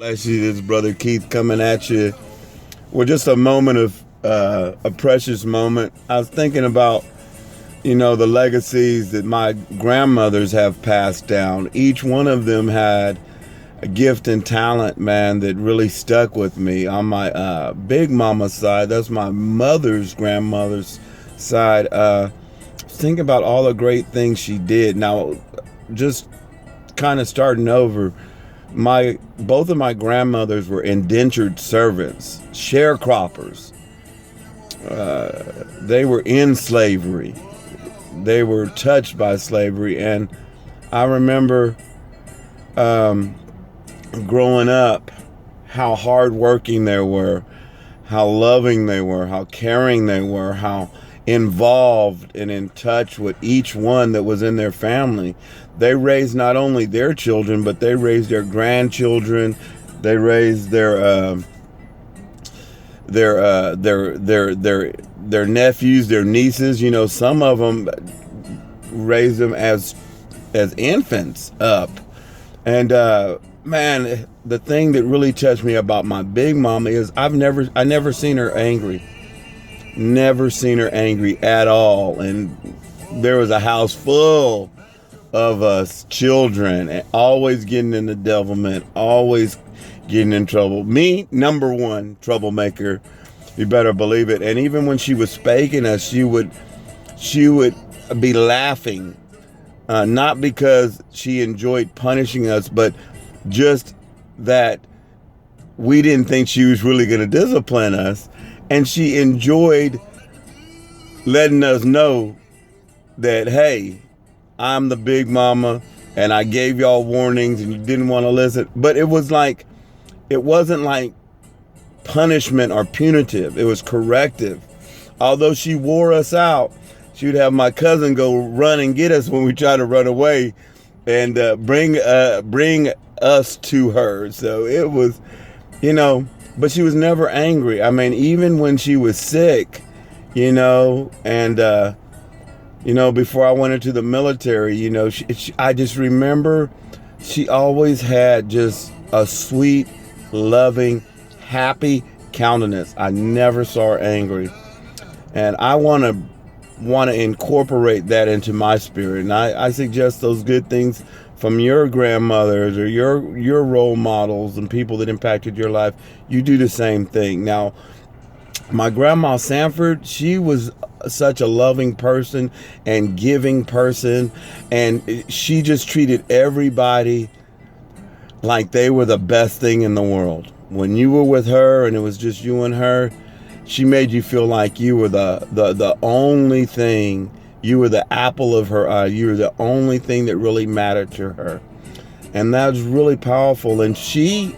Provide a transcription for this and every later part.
Bless you, this brother Keith coming at you with just a moment of a precious moment. I was thinking about, the legacies that my grandmothers have passed down. Each one of them had a gift and talent, man, that really stuck with me. On my big mama side, that's my mother's grandmother's side. Think about all the great things she did. Now, just kind of starting over, my both of my grandmothers were indentured servants, sharecroppers. They were in slavery. They were touched by slavery, and I remember growing up how hardworking they were, how loving they were, how caring they were, how involved and in touch with each one that was in their family. They raised not only their children, but they raised their grandchildren. They raised their nephews, their nieces. Some of them raised them as infants up. And man, the thing that really touched me about my big mama is I never seen her angry. Never seen her angry at all. And there was a house full of us children, and always getting in the devilment, always getting in trouble. Me, number one troublemaker, you better believe it. And even when she was spanking us, she would be laughing, not because she enjoyed punishing us, but just that we didn't think she was really going to discipline us. And she enjoyed letting us know that, hey, I'm the big mama and I gave y'all warnings and you didn't want to listen. But it wasn't like punishment or punitive. It was corrective. Although she wore us out, she would have my cousin go run and get us when we tried to run away and bring us to her. So it was, but she was never angry. I mean, even when she was sick, and, before I went into the military, I just remember she always had just a sweet, loving, happy countenance. I never saw her angry. And I want to incorporate that into my spirit. And I suggest those good things from your grandmothers or your role models and people that impacted your life, you do the same thing. Now, my grandma Sanford, she was such a loving person and giving person, and she just treated everybody like they were the best thing in the world. When you were with her and it was just you and her, she made you feel like you were the only thing. You were the apple of her eye. You were the only thing that really mattered to her. And that was really powerful. And she,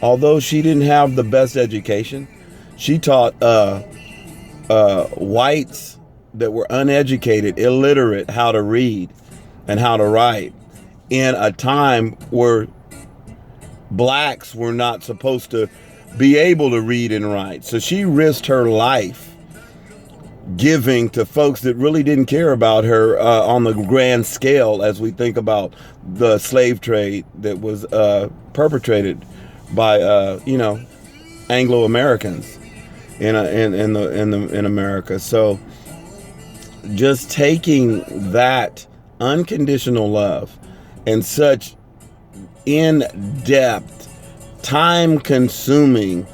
although she didn't have the best education, she taught whites that were uneducated, illiterate, how to read and how to write in a time where blacks were not supposed to be able to read and write. So she risked her life giving to folks that really didn't care about her on the grand scale, as we think about the slave trade that was perpetrated by Anglo Americans in America. So just taking that unconditional love and such in-depth, time-consuming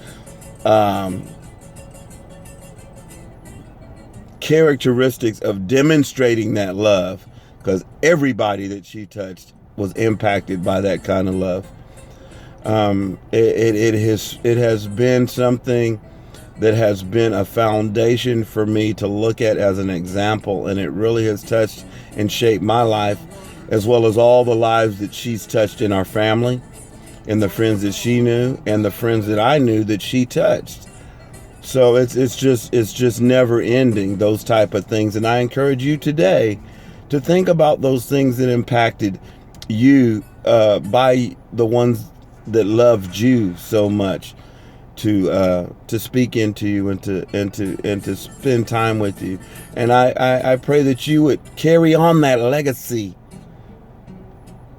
characteristics of demonstrating that love, because everybody that she touched was impacted by that kind of love. It has been something that has been a foundation for me to look at as an example, and it really has touched and shaped my life, as well as all the lives that she's touched in our family, and the friends that she knew, and the friends that I knew that she touched. So it's just never ending, those type of things. And I encourage you today to think about those things that impacted you by the ones that loved you so much, to speak into you and to spend time with you. And I pray that you would carry on that legacy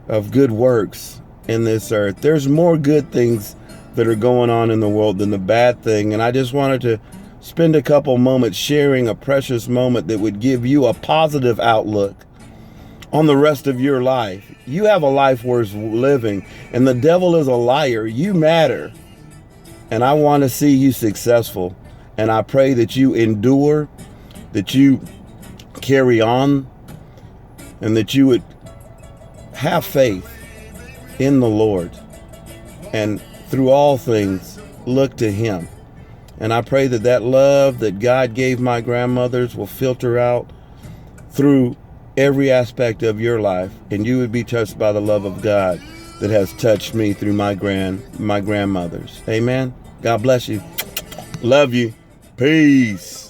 of good works in this earth. There's more good things that are going on in the world than the bad thing. And I just wanted to spend a couple moments sharing a precious moment that would give you a positive outlook on the rest of your life. You have a life worth living, and the devil is a liar. You matter. And I want to see you successful. And I pray that you endure, that you carry on, and that you would have faith in the Lord. And through all things, look to him. And I pray that that love that God gave my grandmothers will filter out through every aspect of your life, and you would be touched by the love of God that has touched me through my grandmothers. Amen. God bless you. Love you. Peace.